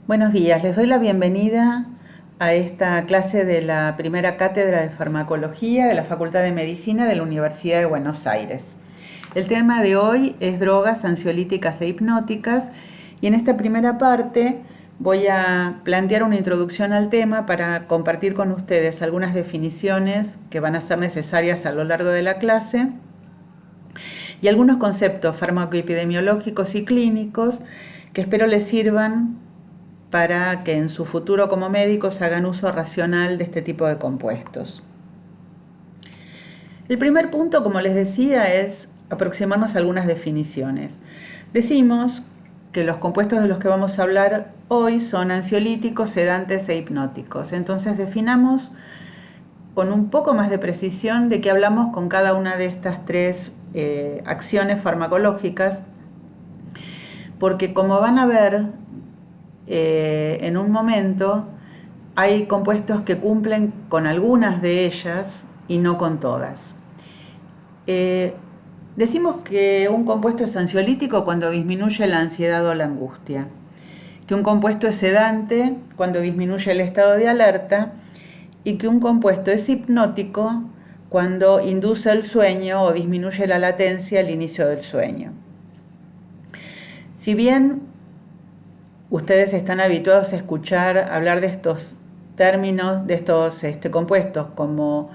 Buenos días, les doy la bienvenida a esta clase de la primera cátedra de farmacología de la Facultad de Medicina de la Universidad de Buenos Aires. El tema de hoy es drogas ansiolíticas e hipnóticas y en esta primera parte voy a plantear una introducción al tema para compartir con ustedes algunas definiciones que van a ser necesarias a lo largo de la clase y algunos conceptos farmacoepidemiológicos y clínicos que espero les sirvan para que en su futuro como médicos hagan uso racional de este tipo de compuestos. El primer punto, como les decía, es aproximarnos a algunas definiciones. Decimos que los compuestos de los que vamos a hablar hoy son ansiolíticos, sedantes e hipnóticos. Entonces definamos con un poco más de precisión de qué hablamos con cada una de estas tres acciones farmacológicas, porque como van a ver en un momento, hay compuestos que cumplen con algunas de ellas y no con todas. Decimos que un compuesto es ansiolítico cuando disminuye la ansiedad o la angustia, que un compuesto es sedante cuando disminuye el estado de alerta y que un compuesto es hipnótico cuando induce el sueño o disminuye la latencia al inicio del sueño. Si bien ustedes están habituados a escuchar hablar de estos términos, de estos compuestos como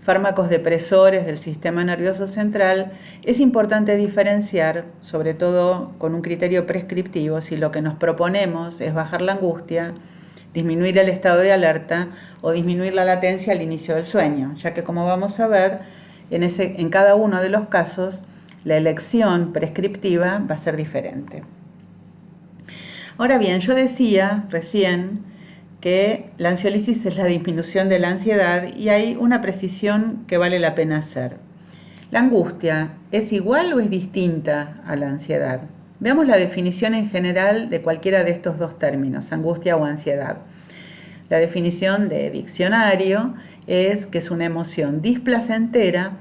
fármacos depresores del sistema nervioso central, es importante diferenciar, sobre todo con un criterio prescriptivo, si lo que nos proponemos es bajar la angustia, disminuir el estado de alerta o disminuir la latencia al inicio del sueño, ya que como vamos a ver, en cada uno de los casos, la elección prescriptiva va a ser diferente. Ahora bien, yo decía recién que la ansiolisis es la disminución de la ansiedad y hay una precisión que vale la pena hacer. ¿La angustia es igual o es distinta a la ansiedad? Veamos la definición en general de cualquiera de estos dos términos, angustia o ansiedad. La definición de diccionario es que es una emoción displacentera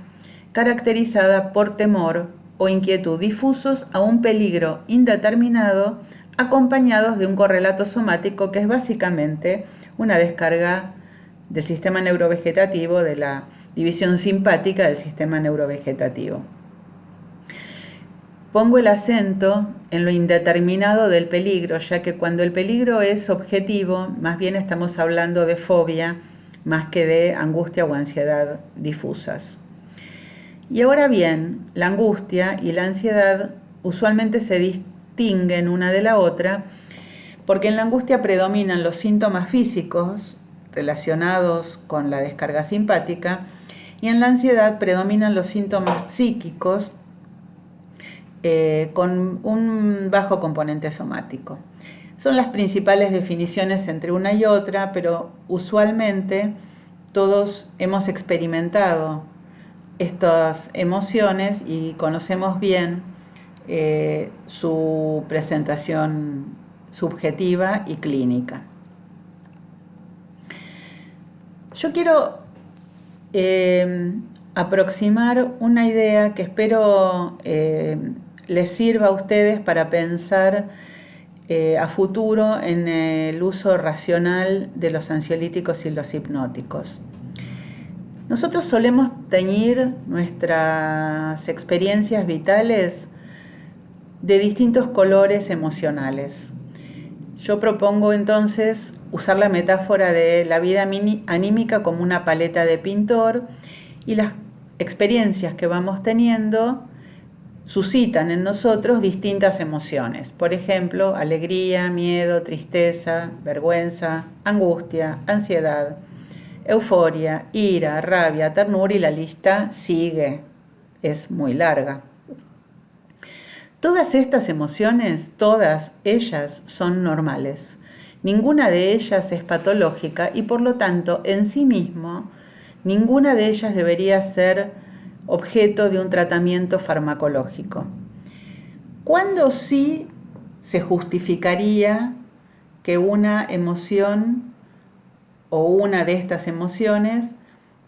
caracterizada por temor o inquietud difusos a un peligro indeterminado acompañados de un correlato somático que es básicamente una descarga del sistema neurovegetativo, de la división simpática del sistema neurovegetativo. Pongo el acento en lo indeterminado del peligro, ya que cuando el peligro es objetivo, más bien estamos hablando de fobia más que de angustia o ansiedad difusas. Y ahora bien, la angustia y la ansiedad usualmente se distinguen una de la otra porque en la angustia predominan los síntomas físicos relacionados con la descarga simpática y en la ansiedad predominan los síntomas psíquicos con un bajo componente somático. Son las principales definiciones entre una y otra, pero usualmente todos hemos experimentado estas emociones y conocemos bien su presentación subjetiva y clínica. Yo quiero aproximar una idea que espero les sirva a ustedes para pensar a futuro en el uso racional de los ansiolíticos y los hipnóticos. Nosotros solemos teñir nuestras experiencias vitales de distintos colores emocionales. Yo propongo entonces usar la metáfora de la vida anímica como una paleta de pintor y las experiencias que vamos teniendo suscitan en nosotros distintas emociones. Por ejemplo, alegría, miedo, tristeza, vergüenza, angustia, ansiedad, euforia, ira, rabia, ternura y la lista sigue, es muy larga. Todas estas emociones, todas ellas son normales. Ninguna de ellas es patológica y por lo tanto en sí mismo ninguna de ellas debería ser objeto de un tratamiento farmacológico. ¿Cuándo sí se justificaría que una emoción o una de estas emociones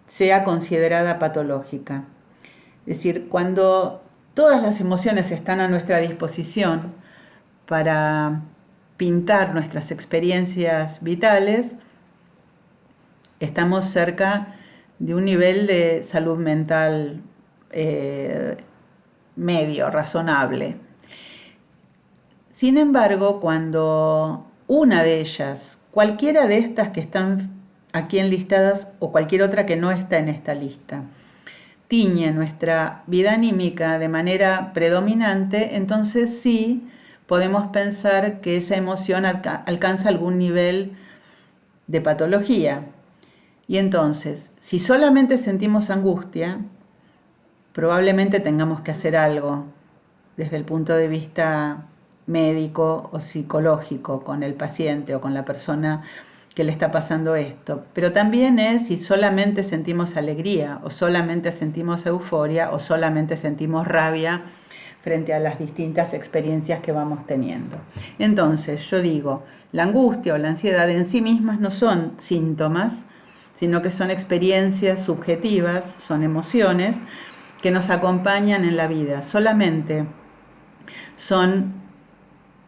sea considerada patológica? Es decir, cuando todas las emociones están a nuestra disposición para pintar nuestras experiencias vitales, estamos cerca de un nivel de salud mental medio, razonable. Sin embargo, cuando una de ellas, cualquiera de estas que están aquí enlistadas o cualquier otra que no está en esta lista, tiñe nuestra vida anímica de manera predominante, entonces sí podemos pensar que esa emoción alcanza algún nivel de patología. Y entonces, si solamente sentimos angustia, probablemente tengamos que hacer algo desde el punto de vista médico o psicológico con el paciente o con la persona que le está pasando esto. Pero también es si solamente sentimos alegría o solamente sentimos euforia o solamente sentimos rabia frente a las distintas experiencias que vamos teniendo. Entonces, yo digo, la angustia o la ansiedad en sí mismas no son síntomas, sino que son experiencias subjetivas, son emociones que nos acompañan en la vida. Solamente son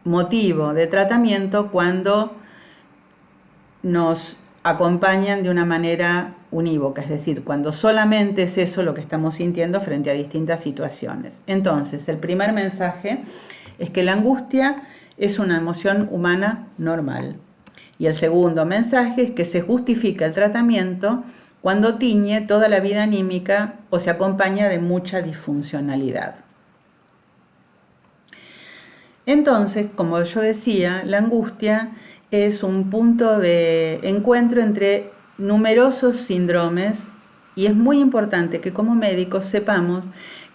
motivo de tratamiento cuando nos acompañan de una manera unívoca, es decir, cuando solamente es eso lo que estamos sintiendo frente a distintas situaciones. Entonces, el primer mensaje es que la angustia es una emoción humana normal. Y el segundo mensaje es que se justifica el tratamiento cuando tiñe toda la vida anímica o se acompaña de mucha disfuncionalidad. Entonces, como yo decía, la angustia es un punto de encuentro entre numerosos síndromes y es muy importante que como médicos sepamos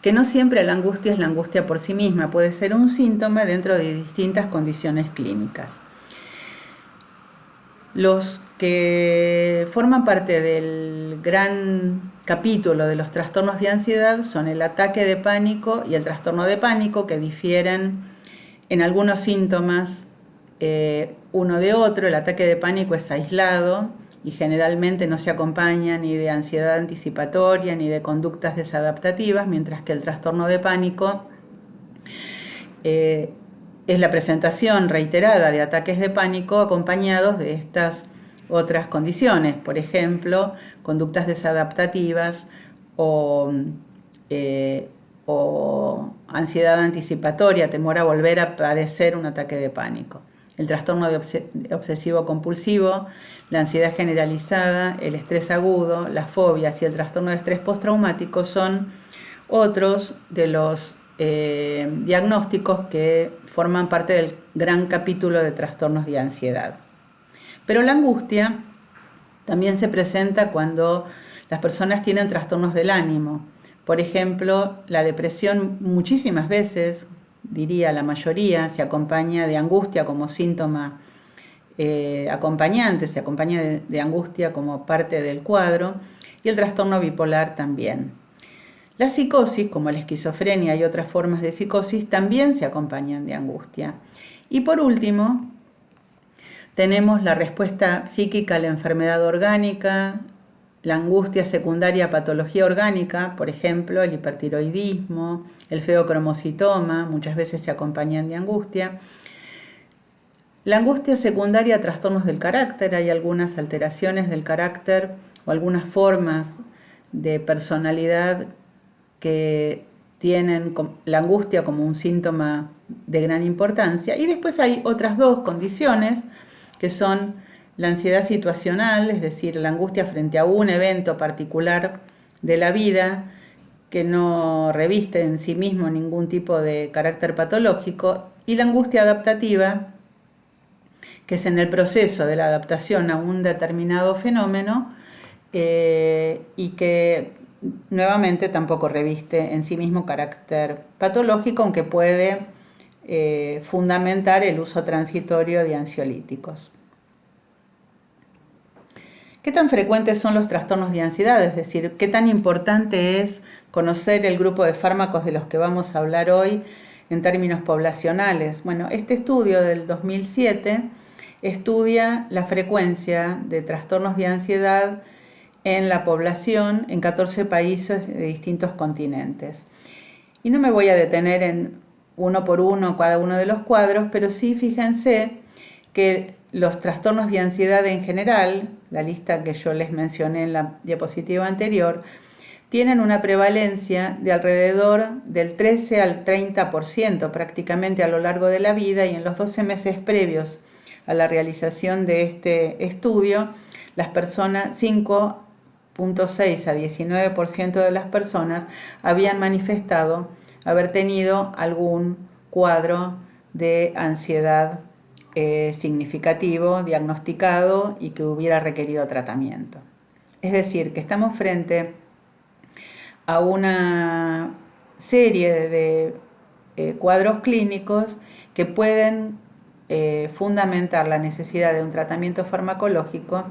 que no siempre la angustia es la angustia por sí misma, puede ser un síntoma dentro de distintas condiciones clínicas. Los que forman parte del gran capítulo de los trastornos de ansiedad son el ataque de pánico y el trastorno de pánico, que difieren en algunos síntomas uno de otro. El ataque de pánico es aislado y generalmente no se acompaña ni de ansiedad anticipatoria ni de conductas desadaptativas, mientras que el trastorno de pánico es la presentación reiterada de ataques de pánico acompañados de estas otras condiciones, por ejemplo, conductas desadaptativas o ansiedad anticipatoria, temor a volver a padecer un ataque de pánico. El trastorno de obsesivo-compulsivo, la ansiedad generalizada, el estrés agudo, las fobias y el trastorno de estrés postraumático son otros de los diagnósticos que forman parte del gran capítulo de trastornos de ansiedad. Pero la angustia también se presenta cuando las personas tienen trastornos del ánimo. Por ejemplo, la depresión muchísimas veces, diría la mayoría, se acompaña de angustia como síntoma acompañante, se acompaña de angustia como parte del cuadro, y el trastorno bipolar también. La psicosis, como la esquizofrenia y otras formas de psicosis, también se acompañan de angustia. Y por último, tenemos la respuesta psíquica a la enfermedad orgánica, la angustia secundaria a patología orgánica, por ejemplo, el hipertiroidismo, el feocromocitoma, muchas veces se acompañan de angustia. La angustia secundaria a trastornos del carácter, hay algunas alteraciones del carácter o algunas formas de personalidad que tienen la angustia como un síntoma de gran importancia. Y después hay otras dos condiciones que son la ansiedad situacional, es decir, la angustia frente a un evento particular de la vida que no reviste en sí mismo ningún tipo de carácter patológico, y la angustia adaptativa, que es en el proceso de la adaptación a un determinado fenómeno y que nuevamente tampoco reviste en sí mismo carácter patológico, aunque puede fundamentar el uso transitorio de ansiolíticos. ¿Qué tan frecuentes son los trastornos de ansiedad? Es decir, ¿qué tan importante es conocer el grupo de fármacos de los que vamos a hablar hoy en términos poblacionales? Bueno, este estudio del 2007 estudia la frecuencia de trastornos de ansiedad en la población en 14 países de distintos continentes. Y no me voy a detener en uno por uno cada uno de los cuadros, pero sí fíjense que los trastornos de ansiedad en general, la lista que yo les mencioné en la diapositiva anterior, tienen una prevalencia de alrededor del 13 al 30% prácticamente a lo largo de la vida, y en los 12 meses previos a la realización de este estudio, las personas, 5,6 a 19% de las personas habían manifestado haber tenido algún cuadro de ansiedad significativo, diagnosticado y que hubiera requerido tratamiento. Es decir, que estamos frente a una serie de cuadros clínicos que pueden fundamentar la necesidad de un tratamiento farmacológico,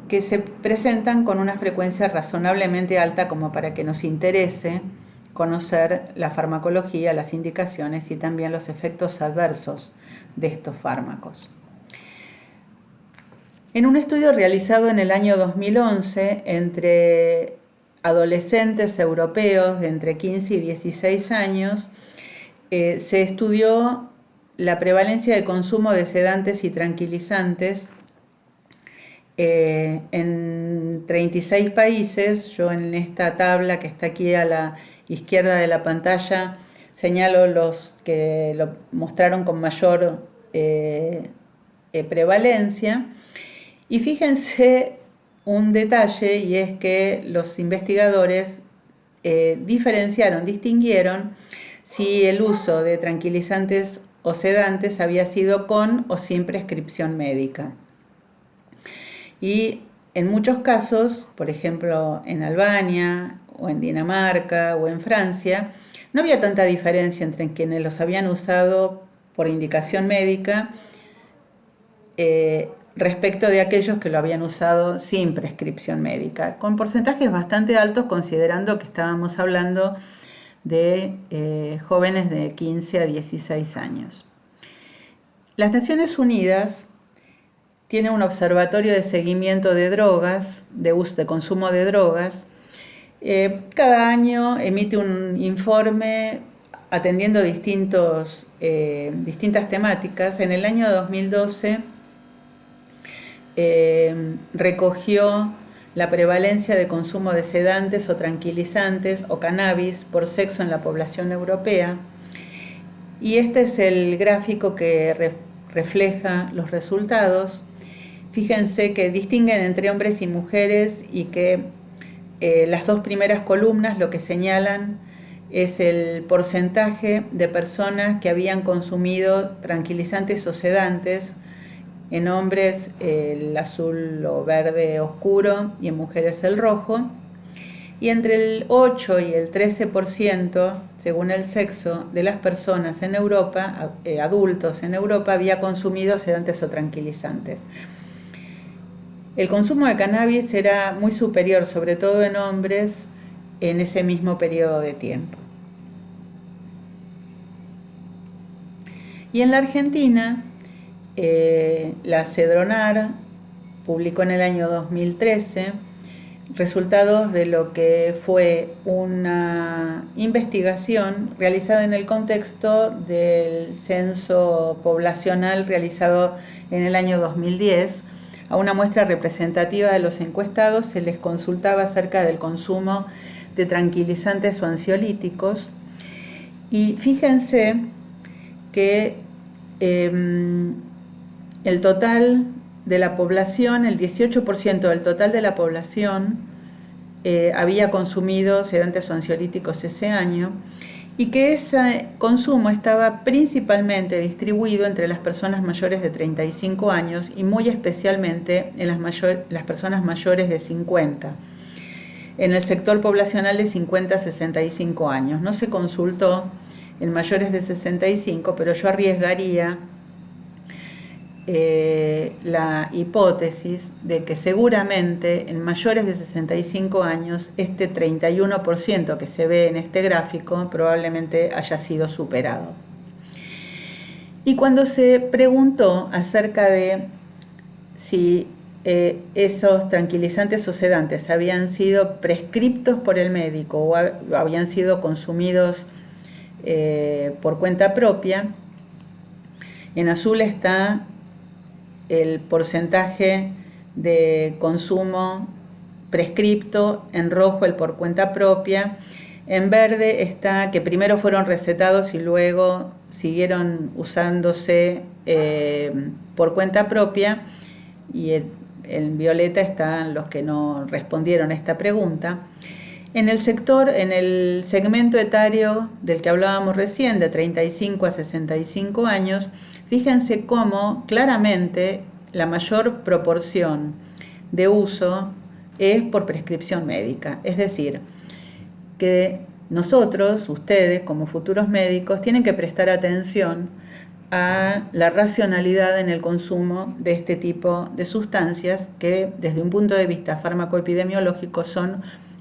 que se presentan con una frecuencia razonablemente alta como para que nos interese conocer la farmacología, las indicaciones y también los efectos adversos de estos fármacos. En un estudio realizado en el año 2011 entre adolescentes europeos de entre 15 y 16 años, se estudió la prevalencia de consumo de sedantes y tranquilizantes en 36 países. Yo en esta tabla que está aquí a la izquierda de la pantalla señalo los que lo mostraron con mayor prevalencia. Y fíjense un detalle, y es que los investigadores distinguieron si el uso de tranquilizantes o sedantes había sido con o sin prescripción médica. Y en muchos casos, por ejemplo en Albania o en Dinamarca o en Francia, no había tanta diferencia entre quienes los habían usado por indicación médica respecto de aquellos que lo habían usado sin prescripción médica, con porcentajes bastante altos considerando que estábamos hablando de jóvenes de 15 a 16 años. Las Naciones Unidas tiene un observatorio de seguimiento de drogas, de uso, de consumo de drogas. Cada año emite un informe atendiendo distintas temáticas. En el año 2012 recogió la prevalencia de consumo de sedantes o tranquilizantes o cannabis por sexo en la población europea, y este es el gráfico que refleja los resultados. Fíjense que distinguen entre hombres y mujeres, y que las dos primeras columnas lo que señalan es el porcentaje de personas que habían consumido tranquilizantes o sedantes. En hombres el azul o verde oscuro y en mujeres el rojo. Y entre el 8 y el 13%, según el sexo, de las personas en Europa, adultos en Europa, había consumido sedantes o tranquilizantes. El consumo de cannabis era muy superior, sobre todo en hombres, en ese mismo periodo de tiempo. Y en la Argentina, la Cedronar publicó en el año 2013 resultados de lo que fue una investigación realizada en el contexto del censo poblacional realizado en el año 2010. A una muestra representativa de los encuestados se les consultaba acerca del consumo de tranquilizantes o ansiolíticos, y fíjense que el total de la población, el 18% del total de la población había consumido sedantes o ansiolíticos ese año, y que ese consumo estaba principalmente distribuido entre las personas mayores de 35 años y muy especialmente en las personas mayores de 50, en el sector poblacional de 50 a 65 años. No se consultó en mayores de 65, pero yo arriesgaría la hipótesis de que seguramente en mayores de 65 años este 31% que se ve en este gráfico probablemente haya sido superado. Y cuando se preguntó acerca de si esos tranquilizantes o sedantes habían sido prescriptos por el médico o habían sido consumidos por cuenta propia, en azul está el porcentaje de consumo prescripto, en rojo el por cuenta propia, en verde está que primero fueron recetados y luego siguieron usándose por cuenta propia, y en violeta están los que no respondieron a esta pregunta. En el segmento etario del que hablábamos recién, de 35 a 65 años, fíjense cómo claramente la mayor proporción de uso es por prescripción médica. Es decir, que nosotros, ustedes como futuros médicos, tienen que prestar atención a la racionalidad en el consumo de este tipo de sustancias que desde un punto de vista farmacoepidemiológico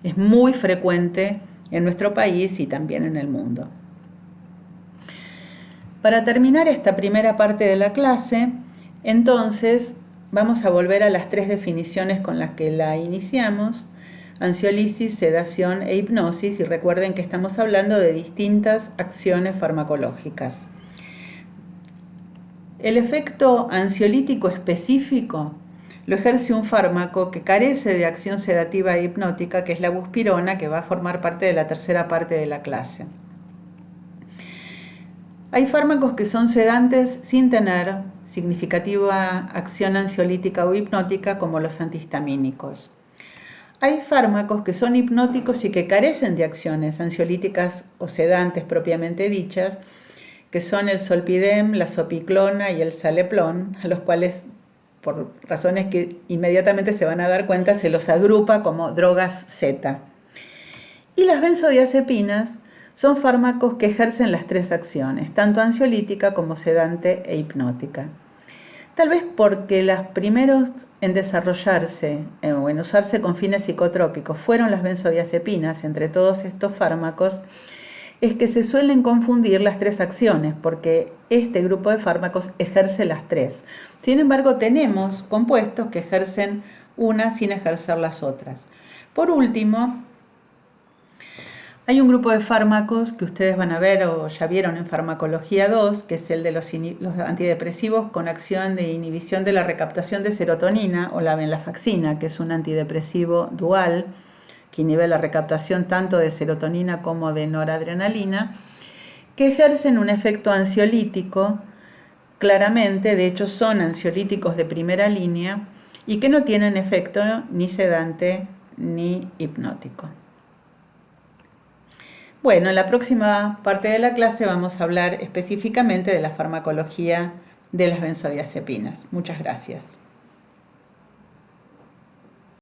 es muy frecuente en nuestro país y también en el mundo. Para terminar esta primera parte de la clase, entonces vamos a volver a las 3 definiciones con las que la iniciamos: ansiolisis, sedación e hipnosis, y recuerden que estamos hablando de distintas acciones farmacológicas. El efecto ansiolítico específico lo ejerce un fármaco que carece de acción sedativa e hipnótica, que es la buspirona, que va a formar parte de la tercera parte de la clase. Hay fármacos que son sedantes sin tener significativa acción ansiolítica o hipnótica, como los antihistamínicos. Hay fármacos que son hipnóticos y que carecen de acciones ansiolíticas o sedantes propiamente dichas, que son el zolpidem, la zopiclona y el saleplón, a los cuales, por razones que inmediatamente se van a dar cuenta, se los agrupa como drogas Z. Y las benzodiazepinas son fármacos que ejercen las 3 acciones, tanto ansiolítica como sedante e hipnótica. Tal vez porque los primeros en desarrollarse o en usarse con fines psicotrópicos fueron las benzodiazepinas. Entre todos estos fármacos es que se suelen confundir las 3 acciones, porque este grupo de fármacos ejerce las 3. Sin embargo, tenemos compuestos que ejercen una sin ejercer las otras. Por último, hay un grupo de fármacos que ustedes van a ver o ya vieron en Farmacología 2, que es el de los antidepresivos con acción de inhibición de la recaptación de serotonina, o la venlafaxina, que es un antidepresivo dual que inhibe la recaptación tanto de serotonina como de noradrenalina, que ejercen un efecto ansiolítico claramente. De hecho son ansiolíticos de primera línea y que no tienen efecto ni sedante ni hipnótico. Bueno, en la próxima parte de la clase vamos a hablar específicamente de la farmacología de las benzodiazepinas. Muchas gracias.